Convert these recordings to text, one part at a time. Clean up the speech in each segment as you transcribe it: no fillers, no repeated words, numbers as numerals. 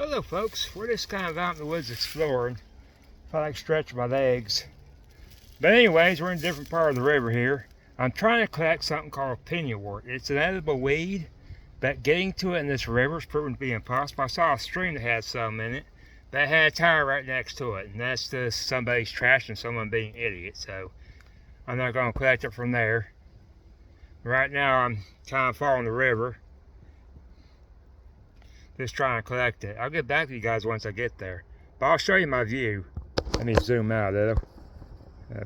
Hello folks, we're just kind of out in the woods exploring. I like stretching my legs. But anyways, we're in a different part of the river here. I'm trying to collect something called Pennywort. It's an edible weed, but getting to it in this river is proven to be impossible. I saw a stream that had some in it, that had a tire right next to it, and that's just somebody's trash and someone being an idiot. So I'm not going to collect it from there. Right now I'm kind of following the river, just trying to collect it. I'll get back to you guys once I get there, but I'll show you my view. Let me zoom out a little.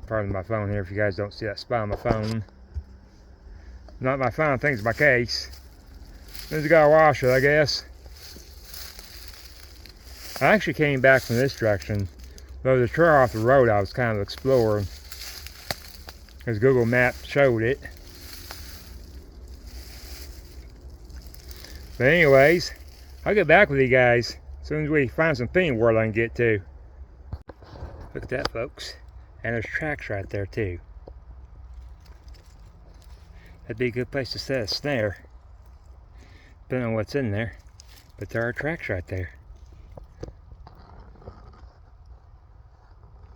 Pardon my phone here if you guys don't see that spot on my phone. Not my phone, I think it's my case. Just gotta wash it, I guess. I actually came back from this direction. Though the trail off the road I was kind of exploring, because Google Maps showed it. But anyways, I'll get back with you guys as soon as we find some Pennywort I can get to. Look at that, folks. And there's tracks right there too. That'd be a good place to set a snare, depending on what's in there. But there are tracks right there.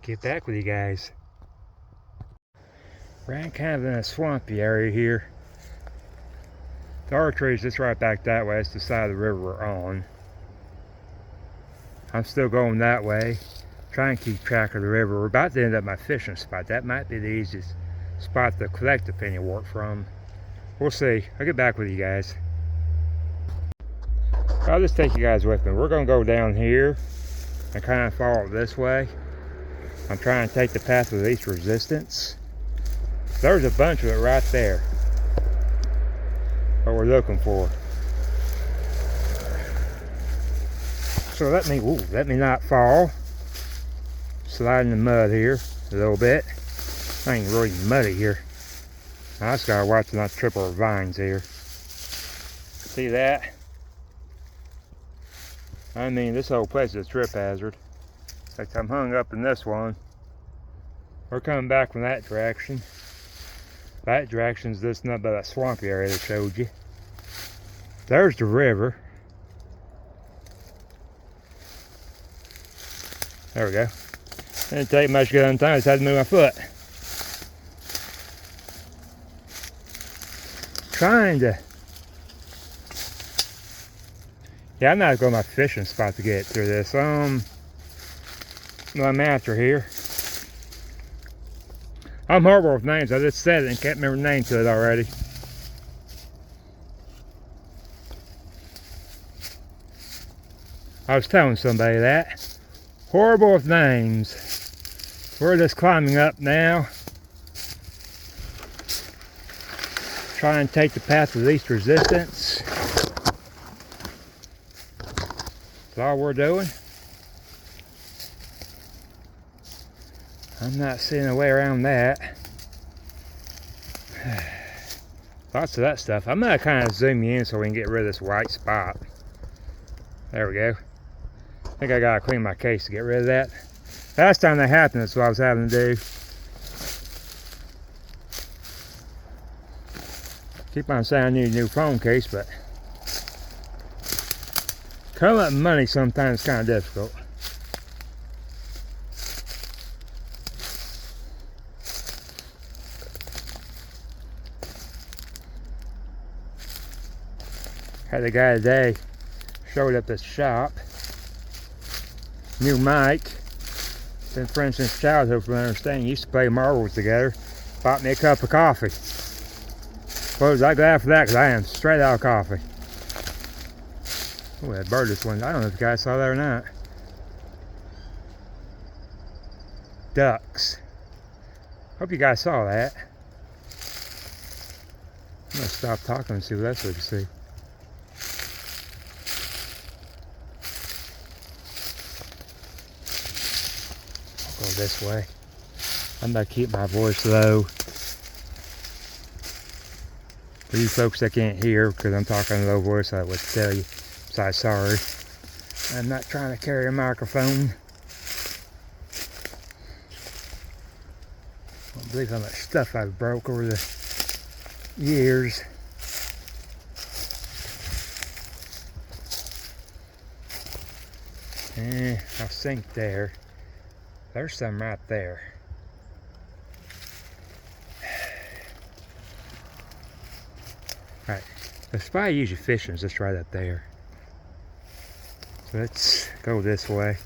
Get back with you guys. We're kind of in a swampy area here. The archery is just right back that way. It's the side of the river we're on. I'm still going that way. Try and keep track of the river. We're about to end up my fishing spot. That might be the easiest spot to collect the Pennywort from. We'll see. I'll get back with you guys. I'll just take you guys with me. We're going to go down here and kind of follow it this way. I'm trying to take the path of least resistance. There's a bunch of it right there. What we're looking for. So let me not fall. Slide in the mud here a little bit. I ain't really muddy here. I just gotta watch not trip over vines here. See that? I mean, this whole place is a trip hazard. In fact, I'm hung up in this one. We're coming back from that direction. That direction's just not but that swampy area that showed you. There's the river. There we go. Didn't take much to get on time, I just had to move my foot. Yeah, I'm not going to my fishing spot to get through this. What I'm after here. I'm horrible with names. I just said it and can't remember the name to it already. I was telling somebody that. Horrible with names. We're just climbing up now. Try and take the path of least resistance. That's all we're doing. I'm not seeing a way around that. Lots of that stuff. I'm gonna kind of zoom you in so we can get rid of this white spot. There we go. I think I gotta clean my case to get rid of that. Last time that happened, that's what I was having to do. Keep on saying I need a new phone case, but coming up with money sometimes is kind of difficult. Had a guy today showed up at the shop. New Mike. Been friends since childhood from what I understand. Used to play marbles together. Bought me a cup of coffee. Well, was I glad for that because I am straight out of coffee. Oh, that bird just went. I don't know if you guys saw that or not. Ducks. Hope you guys saw that. I'm going to stop talking and see what else we can see. Go this way. I'm going to keep my voice low. For you folks that can't hear, because I'm talking in a low voice, I would tell you. So sorry. I'm not trying to carry a microphone. I don't believe how much stuff I've broke over the years. I'll sink there. There's some right there. Alright, the spot I usually fishing is just right up there. So let's go this way.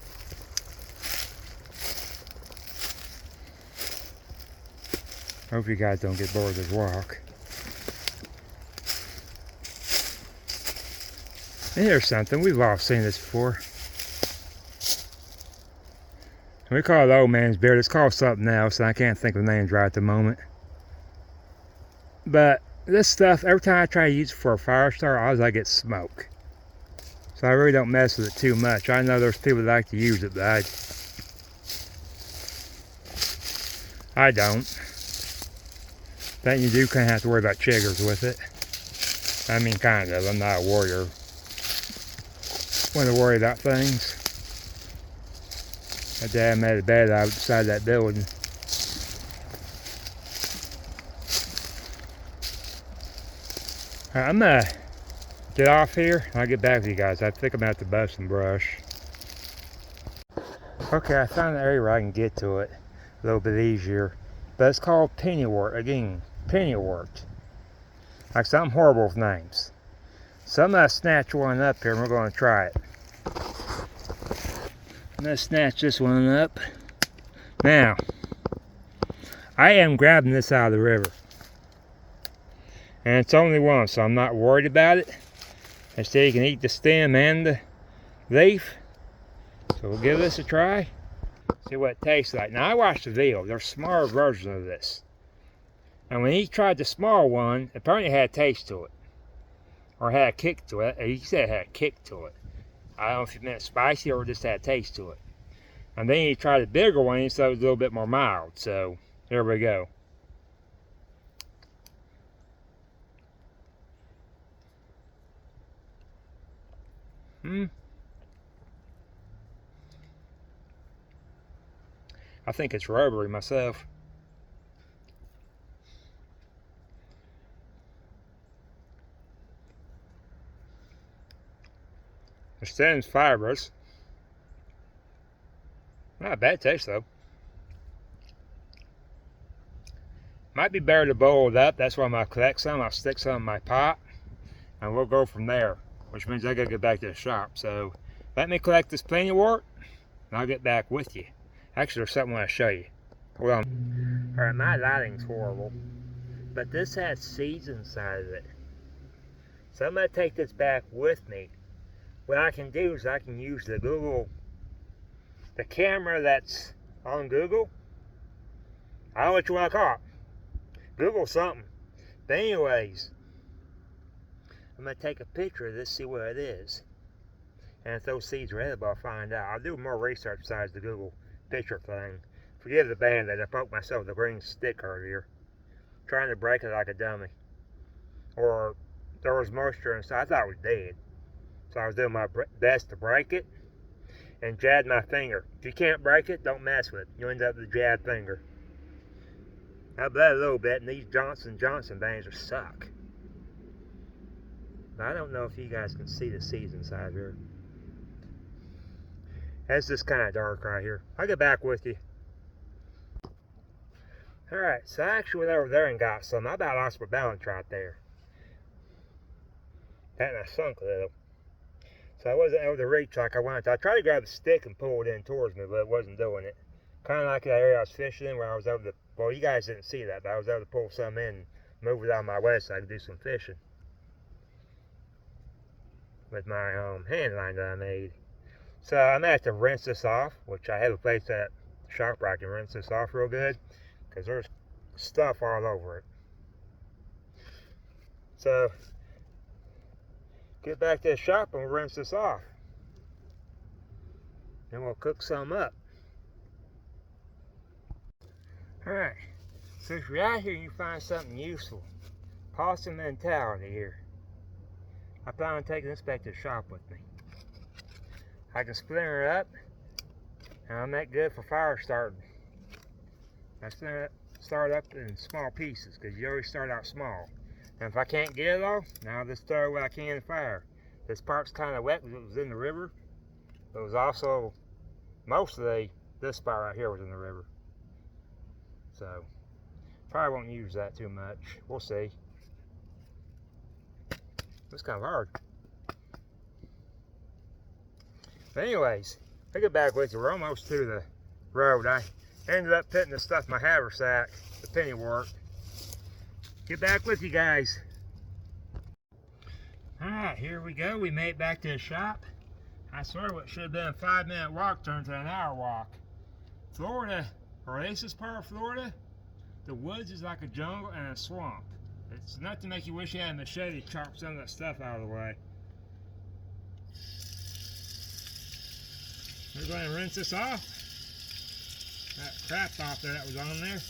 Hope you guys don't get bored of this walk. And here's something, we've all seen this before. We call it the old man's beard. It's called something else, and I can't think of the names right at the moment. But this stuff, every time I try to use it for a fire starter, I always get smoke. So I really don't mess with it too much. I know there's people that like to use it, but I don't. Then you do kind of have to worry about chiggers with it. I mean, kind of. I'm not a warrior. When to worry about things. My dad made a bed outside that building. Alright, I'm gonna get off here. I'll get back with you guys. I think I'm gonna have to bust some brush. Okay, I found an area where I can get to it a little bit easier. But it's called Pennywort. Again, Pennywort. Like something horrible with names. So I'm gonna snatch one up here and we're gonna try it. I'm gonna snatch this one up. Now, I am grabbing this out of the river. And it's only one, so I'm not worried about it. Instead, you can eat the stem and the leaf. So we'll give this a try. See what it tastes like. Now, I watched the video. There's smaller versions of this. And when he tried the small one, apparently it had a taste to it. Or had a kick to it. He said it had a kick to it. I don't know if he meant spicy or just had a taste to it. And then he tried the bigger one, and so it was a little bit more mild. So, here we go. I think it's rubbery myself. The stem's fibrous. Not a bad taste though. Might be better to boil it up. That's why I'm gonna collect some. I'll stick some in my pot and we'll go from there. Which means I gotta get back to the shop. So let me collect this Pennywort and I'll get back with you. Actually, there's something I want to show you. Hold on. Alright, my lighting's horrible. But this has seeds inside of it. So I'm gonna take this back with me. What I can do is I can use the camera that's on Google. I don't know what you want to call it. Google something. But anyways, I'm going to take a picture of this, see what it is. And if those seeds are edible, I'll find out. I'll do more research besides the Google picture thing. Forgive the band-aid. I poked myself with a green stick earlier. Trying to break it like a dummy. Or there was moisture inside. I thought it was dead. So I was doing my best to break it and jabbed my finger. If you can't break it, don't mess with it. You'll end up with a jabbed finger. I bled a little bit, and these Johnson & Johnson bands are suck. But I don't know if you guys can see the seeds inside here. It's just kind of dark right here. I'll get back with you. Alright, so I actually went over there and got some. I about lost my balance right there. And I sunk a little. So I wasn't able to reach like I wanted to. I tried to grab a stick and pull it in towards me, but it wasn't doing it. Kind of like that area I was fishing in where I was able to, well, you guys didn't see that, but I was able to pull some in and move it out of my way so I could do some fishing. With my hand line that I made. So I'm going to have to rinse this off, which I have a place at the shop where I can rinse this off real good, because there's stuff all over it. So, get back to the shop and we'll rinse this off. Then we'll cook some up. Alright, so if you're out here and you find something useful, possum mentality here. I plan on taking this back to the shop with me. I can splinter it up, and I'll make good for fire starting. I start up in small pieces, because you always start out small. And if I can't get it all, now I'll just throw what I can in the fire. This part's kind of wet because it was in the river. But it was also, most of this spot right here was in the river. So, probably won't use that too much. We'll see. It's kind of hard. But anyways, I'll get back with you. We're almost to the road. I ended up putting the stuff in my haversack, the Pennywort. Get back with you guys. Alright, here we go. We made it back to the shop. I swear what should have been a 5-minute walk turned to an hour walk. Florida, or at least this part of Florida, the woods is like a jungle and a swamp. It's enough to make you wish you had a machete to chop some of that stuff out of the way. We're going to rinse this off. That crap off there that was on there.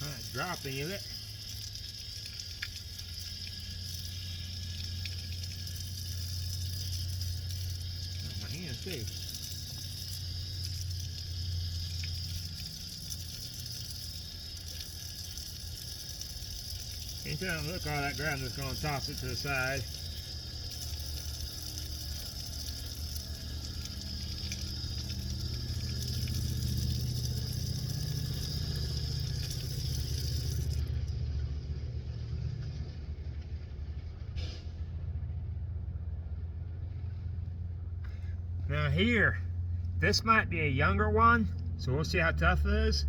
Not dropping of it. Oh, my hands too. Anytime I look all that ground, I'm just going to toss it to the side. Now here, this might be a younger one, so we'll see how tough it is.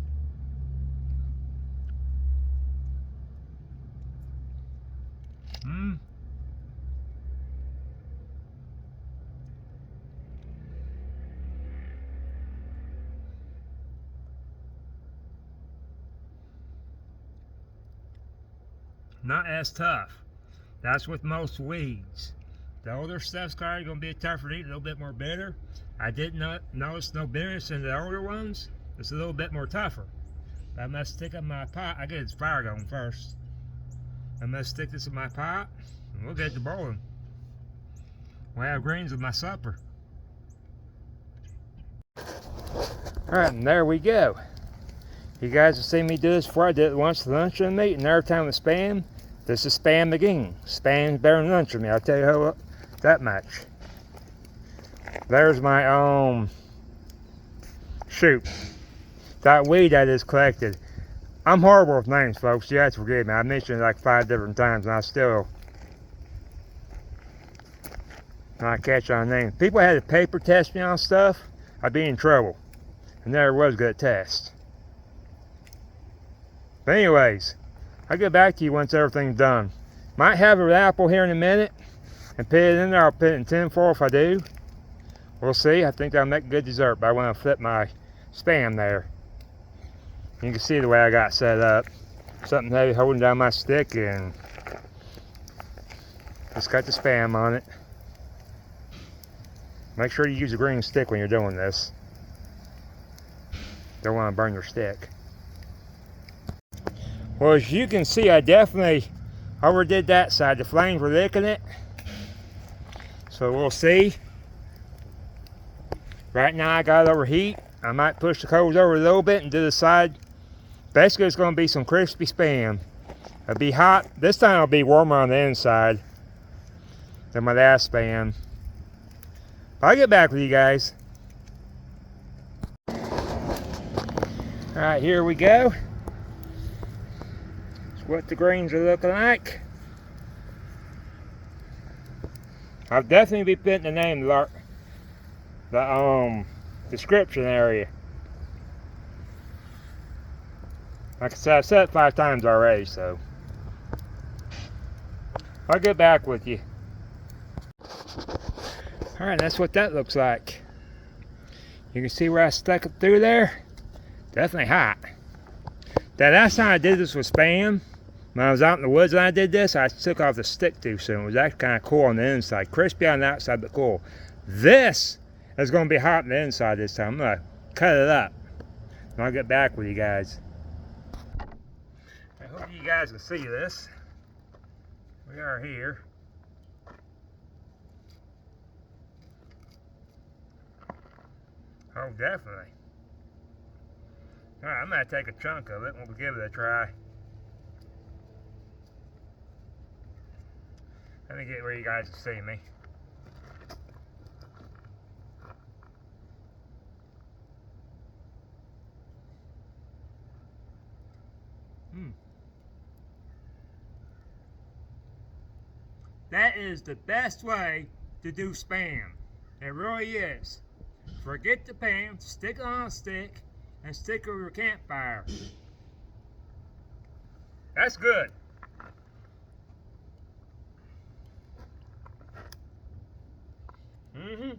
Not as tough. That's with most weeds. The older stuff's probably going to be tougher to eat, a little bit more bitter. I did not notice no bitterness in the older ones. It's a little bit more tougher. But I'm going to stick in my pot. I get this fire going first. I'm going to stick this in my pot and we'll get to boiling. We'll have greens with my supper. Alright, and there we go. You guys have seen me do this before. I did it once for lunch with meat, and every time with spam, this is spam again. Spam's better than lunch with me, I'll tell you how, that much. There's my shoot. That weed I just collected. I'm horrible with names, folks. You have to forgive me. I mentioned it like 5 different times, and I still not catch on names. People had to paper test me on stuff. I'd be in trouble. And there was a good test. But anyways, I'll get back to you once everything's done. Might have an apple here in a minute and put it in there. I'll put it in tin foil if I do. We'll see. I think that'll make a good dessert, but I want to flip my spam there. You can see the way I got set up. Something heavy holding down my stick, and just got the spam on it. Make sure you use a green stick when you're doing this. Don't want to burn your stick. Well, as you can see, I definitely overdid that side. The flames were licking it. So we'll see. Right now I got it overheat. I might push the coals over a little bit and do the side. Basically it's going to be some crispy spam. It'll be hot. This time it'll be warmer on the inside than my last spam. I'll get back with you guys. Alright, here we go. That's what the greens are looking like. I'll definitely be putting the name in the description area. Like I said, I've said it 5 times already, so I'll get back with you. Alright, that's what that looks like. You can see where I stuck it through there. Definitely hot. That last time I did this with spam, when I was out in the woods and I did this, I took off the stick too soon. It was actually kind of cool on the inside. Crispy on the outside, but cool. This is going to be hot on the inside this time. I'm going to cut it up. And I'll get back with you guys. I hope you guys can see this. We are here. Oh, definitely. Alright, I'm going to take a chunk of it and we'll give it a try. Let me get where you guys can see me. That is the best way to do Spam. It really is. Forget the pan, stick it on a stick, and stick it over your campfire. That's good. Mm-hmm.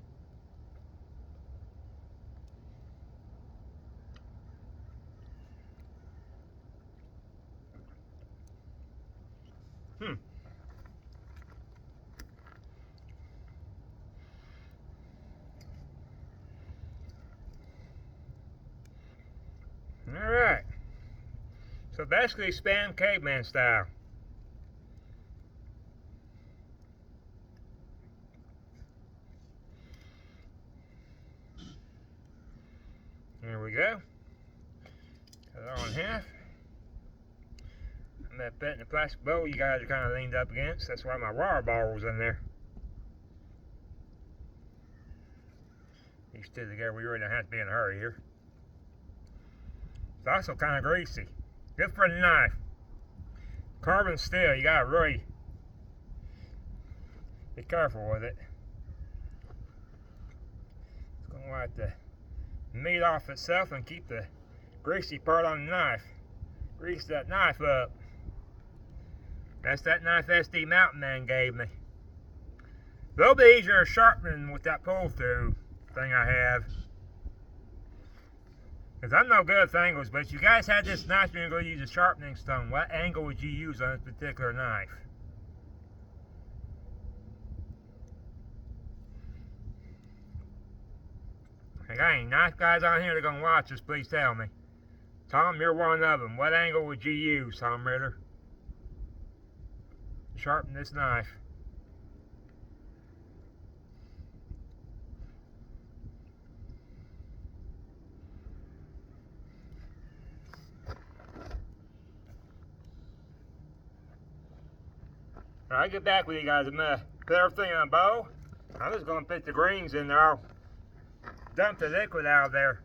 Alright. So basically Spam caveman style. There we go. Cut it all in half. I'm going to put it in the plastic bowl you guys are kind of leaned up against. That's why my water bottle was in there. These two together, we really don't have to be in a hurry here. It's also kind of greasy. Good for the knife. Carbon steel, you gotta really be careful with it. It's gonna wipe the meat off itself and keep the greasy part on the knife. Grease that knife up. That's that knife SD Mountain Man gave me. A little bit easier sharpening with that pull through thing I have. Because I'm no good at angles, but if you guys had this knife and you're going to use a sharpening stone, what angle would you use on this particular knife? I got any knife guys on here that are going to watch this, please tell me. Tom, you're one of them. What angle would you use, Tom Ritter, to sharpen this knife? I'll get back with you guys. I'm going to put everything in a bowl. I'm just going to put the greens in there. I'll dump the liquid out of there.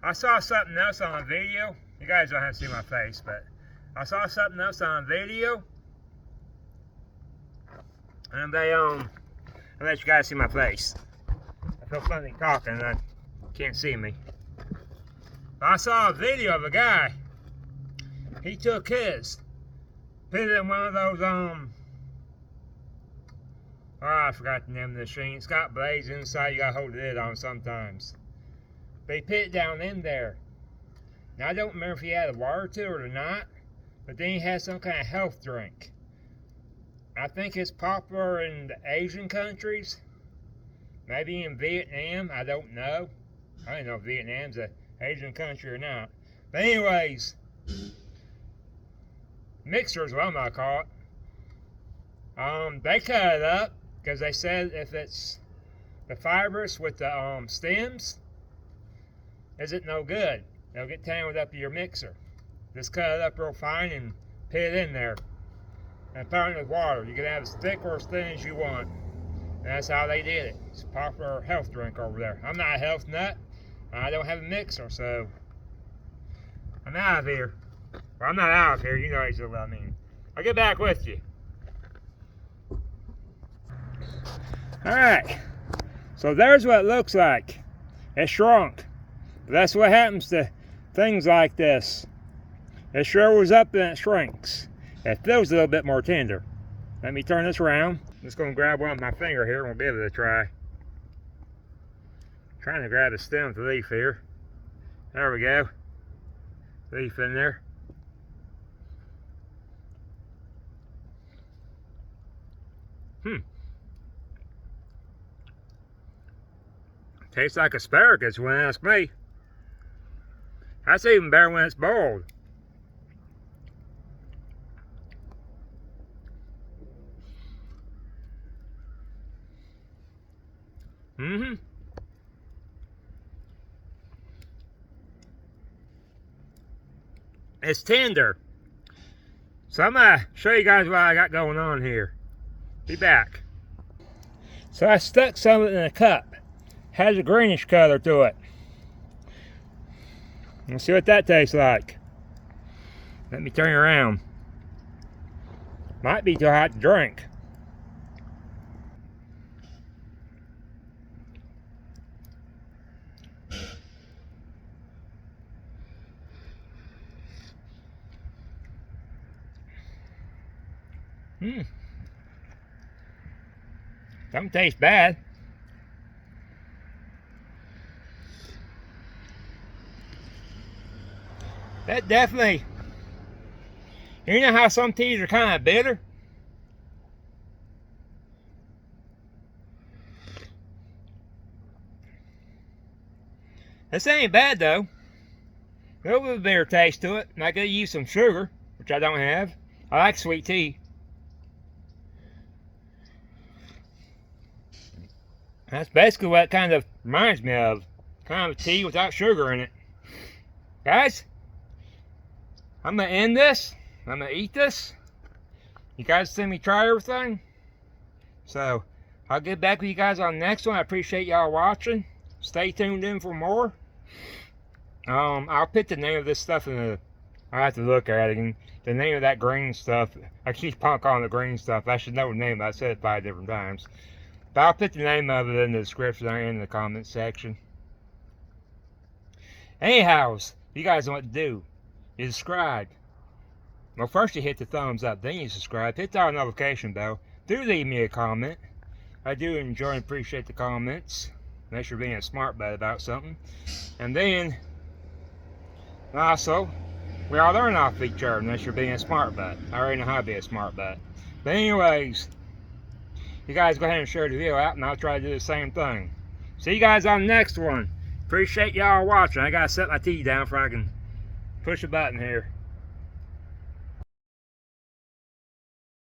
I saw something else on a video. You guys don't have to see my face, but I saw something else on a video. And I'll let you guys see my face. I feel funny talking and I can't see me. But I saw a video of a guy. He took his, put it in one of those, oh, I forgot the name of the machine. It's got blades inside. You gotta hold the lid on sometimes. But he put it down in there. Now, I don't remember if he had a water to it or not. But then he had some kind of health drink. I think it's popular in the Asian countries. Maybe in Vietnam. I don't know. I don't know if Vietnam's an Asian country or not. But anyways, mixer is what I'm gonna call it. They cut it up. Because they said if it's the fibrous with the stems, isn't no good. They'll get tangled up in your mixer. Just cut it up real fine and put it in there. And pound it with water. You can have as thick or as thin as you want. And that's how they did it. It's a popular health drink over there. I'm not a health nut. I don't have a mixer, so I'm out of here. Well, I'm not out of here. You know exactly what I mean. I'll get back with you. Alright, so there's what it looks like. It shrunk. But that's what happens to things like this. It shrivels up and it shrinks. It feels a little bit more tender. Let me turn this around. I'm just going to grab one with my finger here and we'll give it a try. Trying to grab the stem of the leaf here. There we go. Leaf in there. Tastes like asparagus when you ask me. That's even better when it's boiled. It's tender. So I'm going to show you guys what I got going on here. Be back. So I stuck some of it in a cup. Has a greenish color to it. Let's see what that tastes like. Let me turn around. Might be too hot to drink. Doesn't taste bad. That definitely, you know how some teas are kind of bitter? This ain't bad though. A little bit of bitter taste to it. And I could use some sugar, which I don't have. I like sweet tea. That's basically what it kind of reminds me of. Kind of a tea without sugar in it. Guys, I'm going to end this. I'm going to eat this. You guys see me try everything. So, I'll get back with you guys on the next one. I appreciate y'all watching. Stay tuned in for more. I'll put the name of this stuff in the... I'll have to look at it. And the name of that green stuff. I keep calling the green stuff. I should know the name. I said it 5 different times. But I'll put the name of it in the description and in the comment section. Anyhows, you guys know what to do. You subscribe. Well, first you hit the thumbs up, then you subscribe. Hit the notification bell. Do leave me a comment. I do enjoy and appreciate the comments. Unless you're being a smart butt about something. And then, also, we all learn off each other unless you're being a smart butt. I already know how to be a smart butt. But anyways, you guys go ahead and share the video out, and I'll try to do the same thing. See you guys on the next one. Appreciate y'all watching. I gotta set my tea down before I can push a button here.